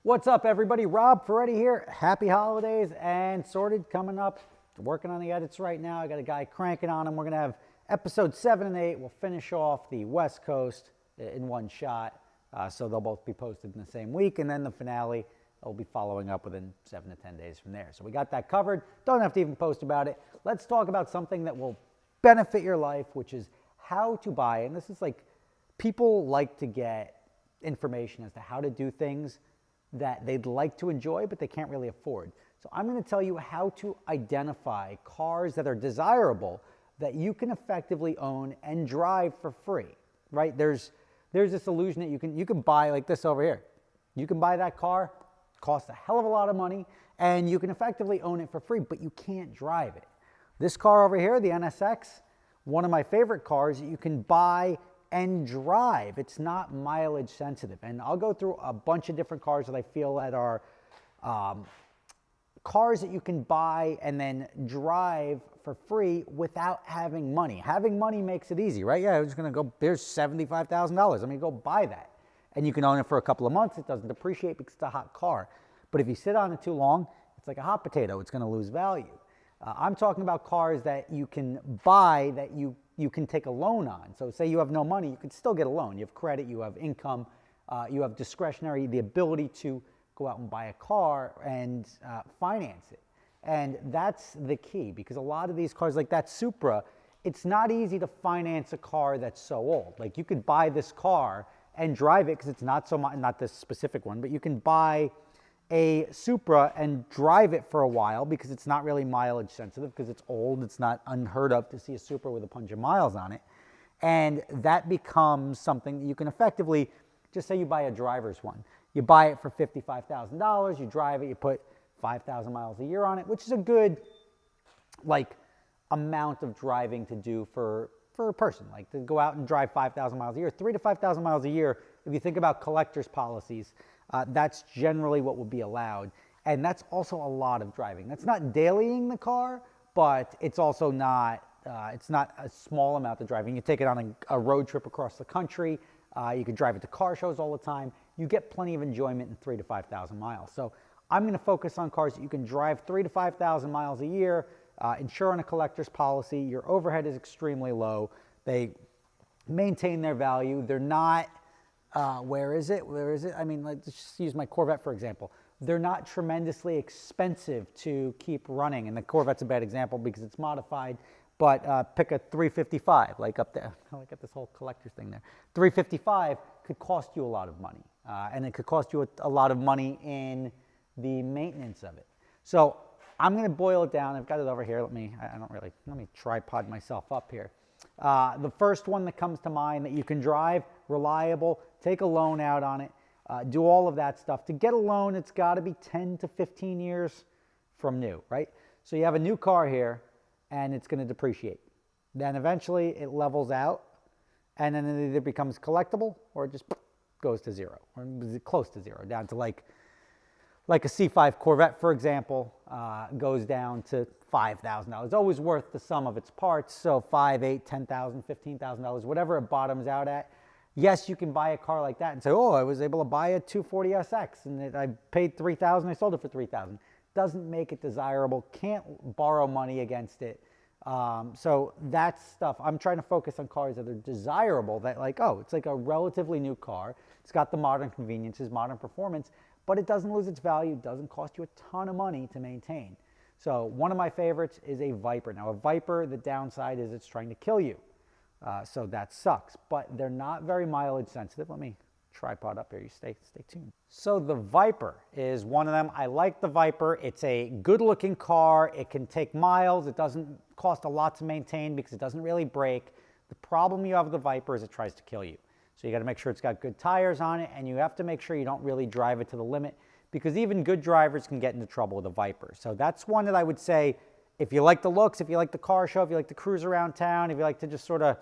What's up, everybody? Rob Ferretti here. Happy holidays and sorted coming up. Working on the edits right now. I got a guy cranking on them. We're going to have episode 7 and 8. We'll finish off the West Coast in one shot. So they'll both be posted in the same week. And then the finale will be following up within 7 to 10 days from there. So we got that covered. Don't have to even post about it. Let's talk about something that will benefit your life, which is how to buy. And this is like people like to get information as to how to do things that they'd like to enjoy, but they can't really afford. So I'm going to tell you how to identify cars that are desirable that you can effectively own and drive for free, right? There's this illusion that you can buy like this over here. You can buy that car, costs a hell of a lot of money, and you can effectively own it for free, but you can't drive it. This car over here, the NSX, one of my favorite cars that you can buy and drive. It's not mileage sensitive. And I'll go through a bunch of different cars that I feel that are cars that you can buy and then drive for free without having money. Having money makes it easy, right? Yeah, I'm just gonna go, there's $75,000. I'm gonna go buy that. And you can own it for a couple of months. It doesn't depreciate because it's a hot car. But if you sit on it too long, it's like a hot potato. It's gonna lose value. I'm talking about cars that you can buy that you can take a loan on. So say you have no money, you can still get a loan. You have credit, you have income, you have discretionary, the ability to go out and buy a car and finance it. And that's the key, because a lot of these cars like that Supra, it's not easy to finance a car that's so old. Like you could buy this car and drive it because it's not so much, not this specific one, but you can buy a Supra and drive it for a while because it's not really mileage sensitive because it's old. It's not unheard of to see a Supra with a bunch of miles on it. And that becomes something that you can effectively, just say you buy a driver's one. You buy it for $55,000, you drive it, you put 5,000 miles a year on it, which is a good like amount of driving to do for a person, like to go out and drive 5,000 miles a year, 3,000 to 5,000 miles a year. If you think about collector's policies, that's generally what would be allowed. And that's also a lot of driving. That's not dailying the car, but it's also not, it's not a small amount of driving. You take it on a road trip across the country. You can drive it to car shows all the time. You get plenty of enjoyment in 3,000 to 5,000 miles. So I'm going to focus on cars that you can drive 3,000 to 5,000 miles a year, insure on a collector's policy. Your overhead is extremely low. They maintain their value. They're not, where is it? I mean, let's just use my Corvette, for example. They're not tremendously expensive to keep running. And the Corvette's a bad example because it's modified. But pick a 355, like up there. I like got this whole collector's thing there. 355 could cost you a lot of money. And it could cost you a lot of money in the maintenance of it. So I'm going to boil it down. I've got it over here. Let me tripod myself up here. The first one that comes to mind that you can drive, reliable, take a loan out on it, do all of that stuff. To get a loan, it's got to be 10 to 15 years from new, right? So you have a new car here, and it's going to depreciate. Then eventually it levels out, and then it either becomes collectible or it just goes to zero, or close to zero, down to like a C5 Corvette, for example, goes down to $5,000. It's always worth the sum of its parts, so $5,000, $8,000, $10,000, $15,000, whatever it bottoms out at. Yes, you can buy a car like that and say, oh, I was able to buy a 240SX, and I paid $3,000, I sold it for $3,000. Doesn't make it desirable, can't borrow money against it. So that's stuff. I'm trying to focus on cars that are desirable, that like, oh, it's like a relatively new car. It's got the modern conveniences, modern performance, but it doesn't lose its value, doesn't cost you a ton of money to maintain. So one of my favorites is a Viper. Now a Viper, the downside is it's trying to kill you. So that sucks, but they're not very mileage sensitive. Let me tripod up here, you stay tuned. So the Viper is one of them. I like the Viper. It's a good looking car. It can take miles. It doesn't cost a lot to maintain because it doesn't really break. The problem you have with the Viper is it tries to kill you. So you got to make sure it's got good tires on it, and you have to make sure you don't really drive it to the limit, because even good drivers can get into trouble with a Viper. So that's one that I would say, if you like the looks, if you like the car show, if you like to cruise around town, if you like to just sort of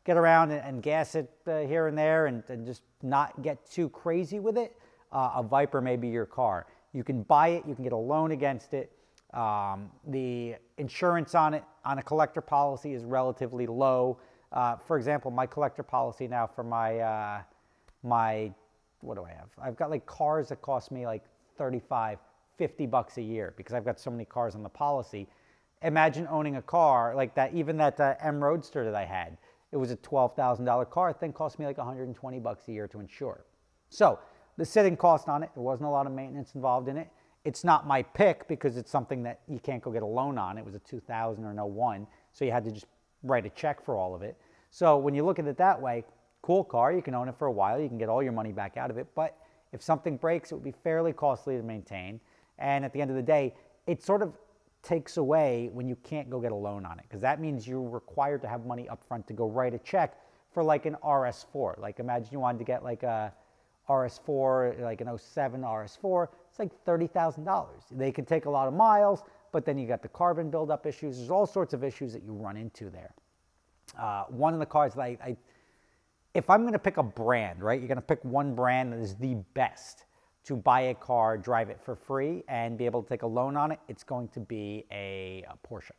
get around and gas it here and there and just not get too crazy with it, a Viper may be your car. You can buy it, you can get a loan against it. The insurance on it, on a collector policy, is relatively low. For example, my collector policy now for my what do I have? I've got like cars that cost me like 35, 50 bucks a year because I've got so many cars on the policy. Imagine owning a car like that, even that M Roadster that I had. It was a $12,000 car. That thing cost me like 120 bucks a year to insure. So the sitting cost on it, there wasn't a lot of maintenance involved in it. It's not my pick because it's something that you can't go get a loan on. It was a 2000 or an 01, so you had to just write a check for all of it. So when you look at it that way, cool car, you can own it for a while, you can get all your money back out of it, but if something breaks, it would be fairly costly to maintain. And at the end of the day, it sort of takes away when you can't go get a loan on it, because that means you're required to have money up front to go write a check for like an RS4. Like imagine you wanted to get like a RS4, like an 07 RS4, it's like $30,000. They can take a lot of miles, but then you got the carbon buildup issues. There's all sorts of issues that you run into there. One of the cars that if I'm going to pick a brand, right, you're going to pick one brand that is the best to buy a car, drive it for free, and be able to take a loan on it, it's going to be a Porsche.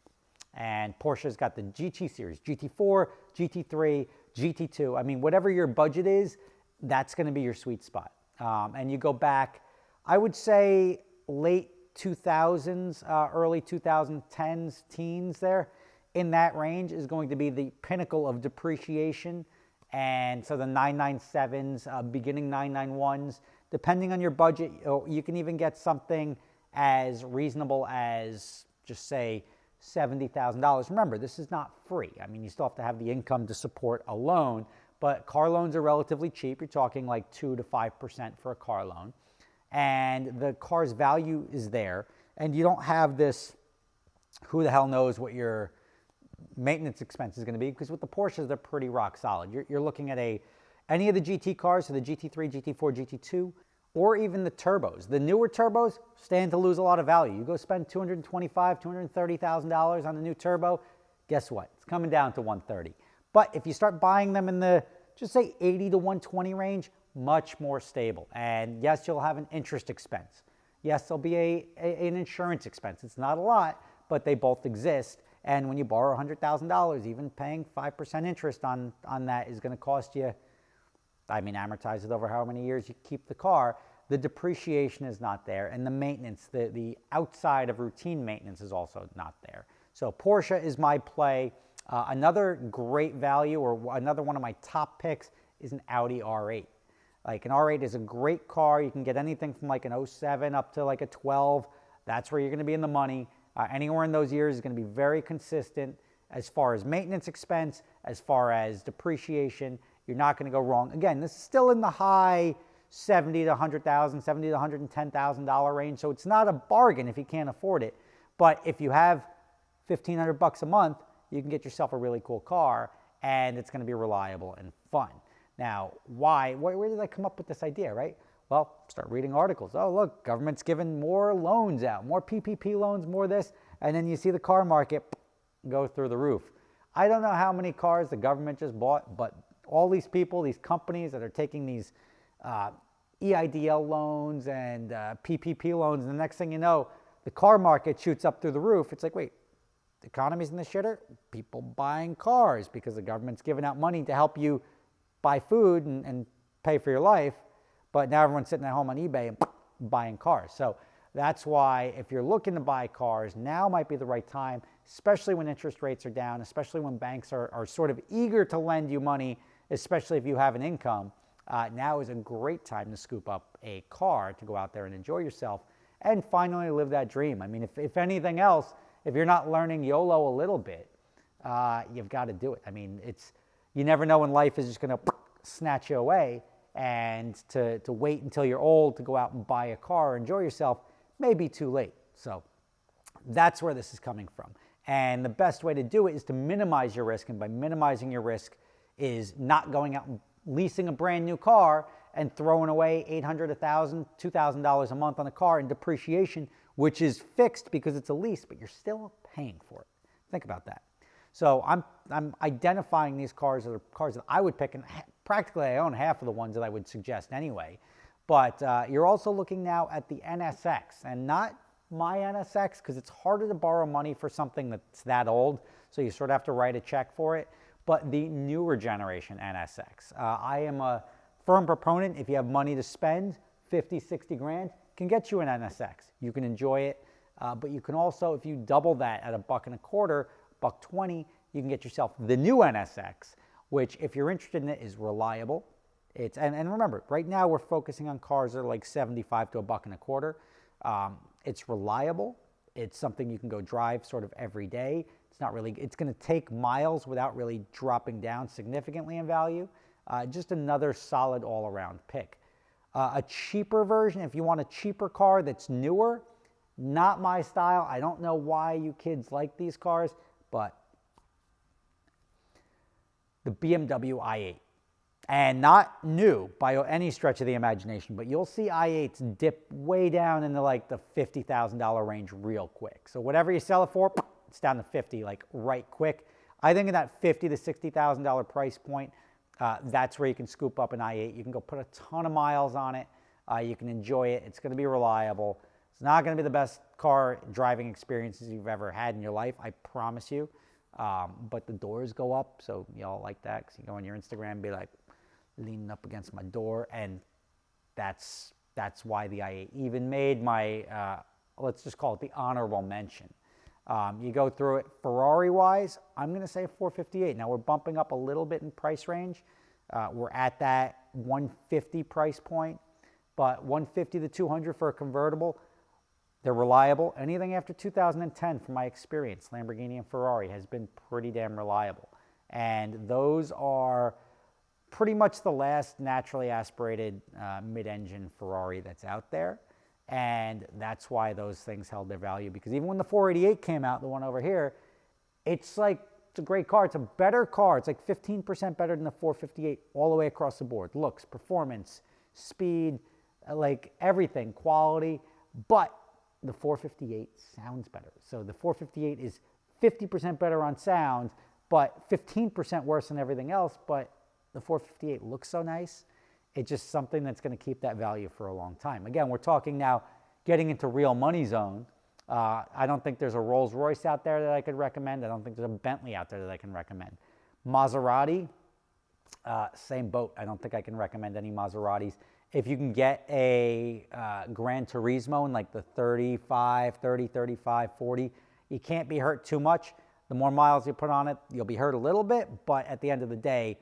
And Porsche's got the GT series, GT4, GT3, GT2. I mean, whatever your budget is, that's going to be your sweet spot. And you go back, I would say late 2000s, early 2010s, teens there, in that range is going to be the pinnacle of depreciation. And so the 997s, beginning 991s, depending on your budget, you can even get something as reasonable as, just say, $70,000. Remember, this is not free. I mean, you still have to have the income to support a loan, but car loans are relatively cheap. You're talking like 2 to 5% for a car loan. And the car's value is there. And you don't have this, who the hell knows what your maintenance expense is going to be, because with the Porsches, they're pretty rock solid. You're looking at any of the GT cars, so the GT3, GT4, GT2, or even the turbos. The newer turbos stand to lose a lot of value. You go spend $225,000, $230,000 on a new turbo, guess what? It's coming down to $130,000. But if you start buying them in the, just say 80 to 120 range, much more stable. And yes, you'll have an interest expense. Yes, there'll be an insurance expense. It's not a lot, but they both exist. And when you borrow $100,000, even paying 5% interest on that is going to cost you, I mean, amortize it over how many years you keep the car. The depreciation is not there, and the maintenance, the outside of routine maintenance is also not there. So Porsche is my play. Another great value, or another one of my top picks, is an Audi R8. Like an R8 is a great car. You can get anything from like an 07 up to like a 12. That's where you're going to be in the money. Anywhere in those years is going to be very consistent as far as maintenance expense, as far as depreciation. You're not going to go wrong. Again, this is still in the high $70,000 to $100,000, $70,000 to $110,000 range. So it's not a bargain if you can't afford it. But if you have $1,500 a month, you can get yourself a really cool car, and it's going to be reliable and fun. Now, why? Where did I come up with this idea, right? Well, start reading articles. Oh, look, government's giving more loans out, more PPP loans, more this. And then you see the car market go through the roof. I don't know how many cars the government just bought, but all these people, these companies that are taking these EIDL loans and PPP loans, and the next thing you know, the car market shoots up through the roof. It's like, wait, the economy's in the shitter? People buying cars because the government's giving out money to help you buy food and pay for your life. But now everyone's sitting at home on eBay and buying cars. So that's why if you're looking to buy cars, now might be the right time, especially when interest rates are down, especially when banks are sort of eager to lend you money, especially if you have an income. Now is a great time to scoop up a car to go out there and enjoy yourself and finally live that dream. I mean, if anything else, if you're not learning YOLO a little bit, you've got to do it. I mean, you never know when life is just going to snatch you away. And to wait until you're old to go out and buy a car or enjoy yourself may be too late. So that's where this is coming from. And the best way to do it is to minimize your risk. And by minimizing your risk is not going out and leasing a brand new car and throwing away $800, $1,000, $2,000 a month on a car in depreciation, which is fixed because it's a lease, but you're still paying for it. Think about that. So I'm identifying these cars that are cars that I would pick, and practically I own half of the ones that I would suggest anyway. But you're also looking now at the NSX, and not my NSX, because it's harder to borrow money for something that's that old, so you sort of have to write a check for it, but the newer generation NSX. I am a firm proponent, if you have money to spend, 50, 60 grand, can get you an NSX. You can enjoy it, but you can also, if you double that at $1.25, $1.20, you can get yourself the new NSX, which if you're interested in it is reliable. And remember, right now we're focusing on cars that are like 75 to $1.25. It's reliable. It's something you can go drive sort of every day. It's going to take miles without really dropping down significantly in value. Just another solid all-around pick. A cheaper version, if you want a cheaper car that's newer, not my style. I don't know why you kids like these cars, but the BMW i8. And not new by any stretch of the imagination, but you'll see i8s dip way down into like the $50,000 range real quick. So whatever you sell it for, it's down to 50, like right quick. I think in that $50,000 to $60,000 price point, that's where you can scoop up an i8. You can go put a ton of miles on it. You can enjoy it. It's going to be reliable. It's not going to be the best car driving experiences you've ever had in your life, I promise you. But the doors go up, so y'all like that, because you go on your Instagram and be like, leaning up against my door, and that's why the i8 even made my, let's just call it the honorable mention. You go through it Ferrari-wise, I'm going to say 458. Now, we're bumping up a little bit in price range. We're at that 150 price point, but 150 to 200 for a convertible, they're reliable. Anything after 2010, from my experience, Lamborghini and Ferrari has been pretty damn reliable. And those are pretty much the last naturally aspirated mid-engine Ferrari that's out there. And that's why those things held their value, because even when the 488 came out, the one over here, it's a great car. It's a better car. It's like 15% better than the 458 all the way across the board. Looks, performance, speed, like everything, quality. But the 458 sounds better. So the 458 is 50% better on sound, but 15% worse than everything else. But the 458 looks so nice. It's just something that's going to keep that value for a long time. Again, we're talking now getting into real money zone. I don't think there's a Rolls Royce out there that I could recommend. I don't think there's a Bentley out there that I can recommend. Maserati, same boat. I don't think I can recommend any Maseratis. If you can get a Gran Turismo in like the 35, 40, you can't be hurt too much. The more miles you put on it, you'll be hurt a little bit, but at the end of the day,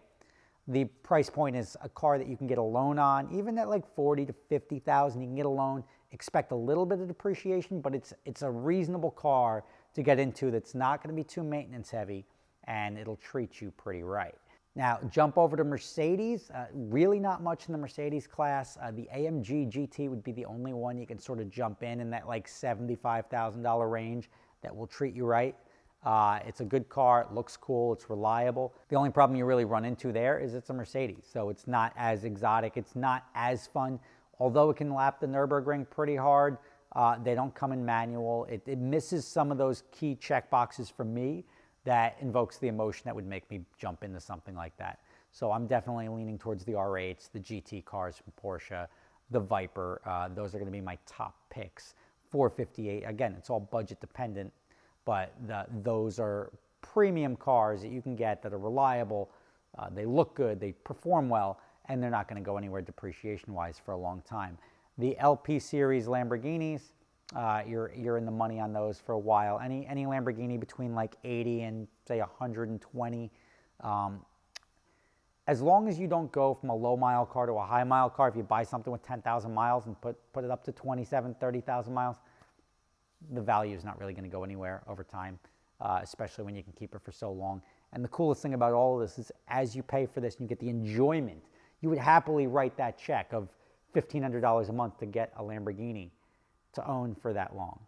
the price point is a car that you can get a loan on. Even at like 40 to 50,000, you can get a loan. Expect a little bit of depreciation, but it's a reasonable car to get into that's not going to be too maintenance heavy, and it'll treat you pretty right. Now, jump over to Mercedes. Really not much in the Mercedes class. The AMG GT would be the only one you can sort of jump in that like $75,000 range that will treat you right. It's a good car, it looks cool, it's reliable. The only problem you really run into there is it's a Mercedes, so it's not as exotic, it's not as fun. Although it can lap the Nürburgring pretty hard, they don't come in manual. It misses some of those key check boxes for me that invokes the emotion that would make me jump into something like that. So I'm definitely leaning towards the R8s, the GT cars from Porsche, the Viper. Those are going to be my top picks. 458, again, it's all budget dependent. But those are premium cars that you can get that are reliable, they look good, they perform well, and they're not going to go anywhere depreciation-wise for a long time. The LP series Lamborghinis, you're in the money on those for a while. Any Lamborghini between like 80 and say 120. As long as you don't go from a low-mile car to a high-mile car, if you buy something with 10,000 miles and put it up to 27, 30,000 miles, the value is not really going to go anywhere over time, especially when you can keep it for so long. And the coolest thing about all of this is as you pay for this and you get the enjoyment, you would happily write that check of $1,500 a month to get a Lamborghini to own for that long.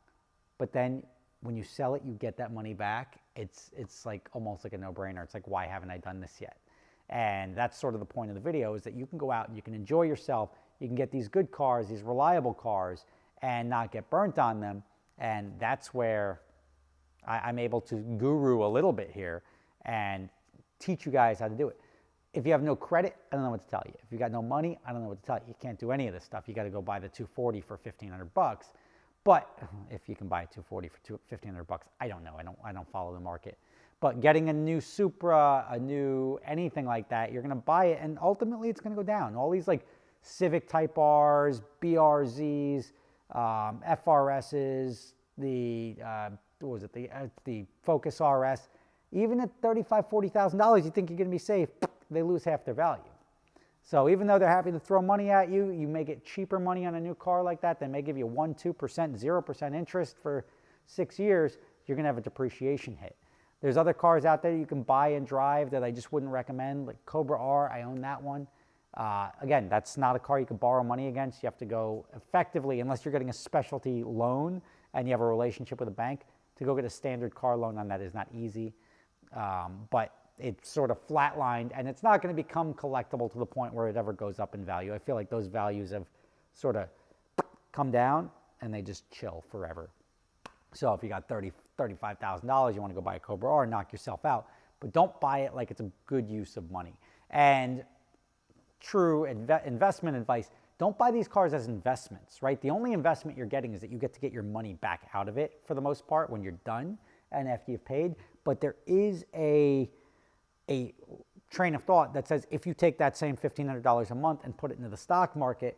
But then when you sell it, you get that money back. It's like almost like a no-brainer. It's like, why haven't I done this yet? And that's sort of the point of the video, is that you can go out and you can enjoy yourself. You can get these good cars, these reliable cars, and not get burnt on them. And that's where I'm able to guru a little bit here and teach you guys how to do it. If you have no credit, I don't know what to tell you. If you got no money, I don't know what to tell you. You can't do any of this stuff. You got to go buy the 240 for $1,500. But if you can buy a 240 for $1,500, I don't know. I don't follow the market. But getting a new Supra, a new anything like that, you're going to buy it, and ultimately it's going to go down. All these like Civic Type Rs, BRZs, FRSs, the what was it? The Focus RS. Even at $35,000, $40,000, you think you're going to be safe. They lose half their value. So even though they're happy to throw money at you, you may get cheaper money on a new car like that. They may give you 1%, 2%, 0% interest for 6 years. You're going to have a depreciation hit. There's other cars out there you can buy and drive that I just wouldn't recommend, like Cobra R. I own that one. Again, that's not a car you can borrow money against. You have to go effectively, unless you're getting a specialty loan and you have a relationship with a bank, to go get a standard car loan on that is not easy. But it's sort of flatlined, and it's not going to become collectible to the point where it ever goes up in value. I feel like those values have sort of come down, and they just chill forever. So if you got $35,000, you want to go buy a Cobra R and knock yourself out. But don't buy it like it's a good use of money. And true investment advice, don't buy these cars as investments, right? The only investment you're getting is that you get to get your money back out of it for the most part when you're done and after you've paid. But there is a train of thought that says if you take that same $1,500 a month and put it into the stock market,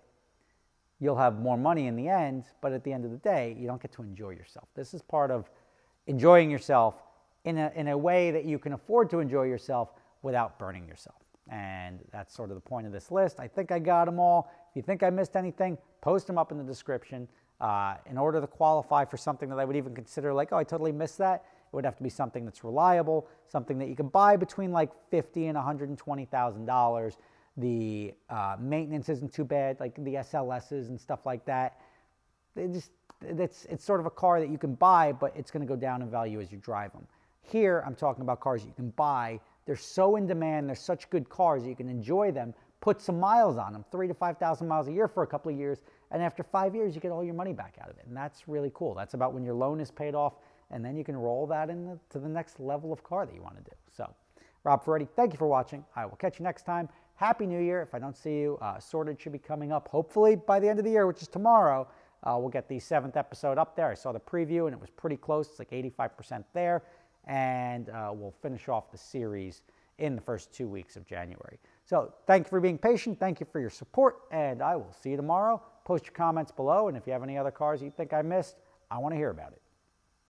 you'll have more money in the end, but at the end of the day, you don't get to enjoy yourself. This is part of enjoying yourself in a way that you can afford to enjoy yourself without burning yourself. And that's sort of the point of this list. I think I got them all. If you think I missed anything, post them up in the description. In order to qualify for something that I would even consider like, oh, I totally missed that, it would have to be something that's reliable, something that you can buy between like $50,000 and $120,000. The maintenance isn't too bad, like the SLSs and stuff like that. It's sort of a car that you can buy, but it's going to go down in value as you drive them. Here, I'm talking about cars you can buy. They're so in demand. They're such good cars that you can enjoy them. Put some miles on them, 3,000 to 5,000 miles a year for a couple of years, and after 5 years, you get all your money back out of it, and that's really cool. That's about when your loan is paid off, and then you can roll that into the next level of car that you want to do. So, Rob Ferretti, thank you for watching. I will catch you next time. Happy New Year. If I don't see you, Sorted should be coming up hopefully by the end of the year, which is tomorrow. We'll get the 7th episode up there. I saw the preview, and it was pretty close. It's like 85% there, and we'll finish off the series in the first 2 weeks of January. So thank you for being patient. Thank you for your support, and I will see you tomorrow. Post your comments below, and if you have any other cars you think I missed, I want to hear about it.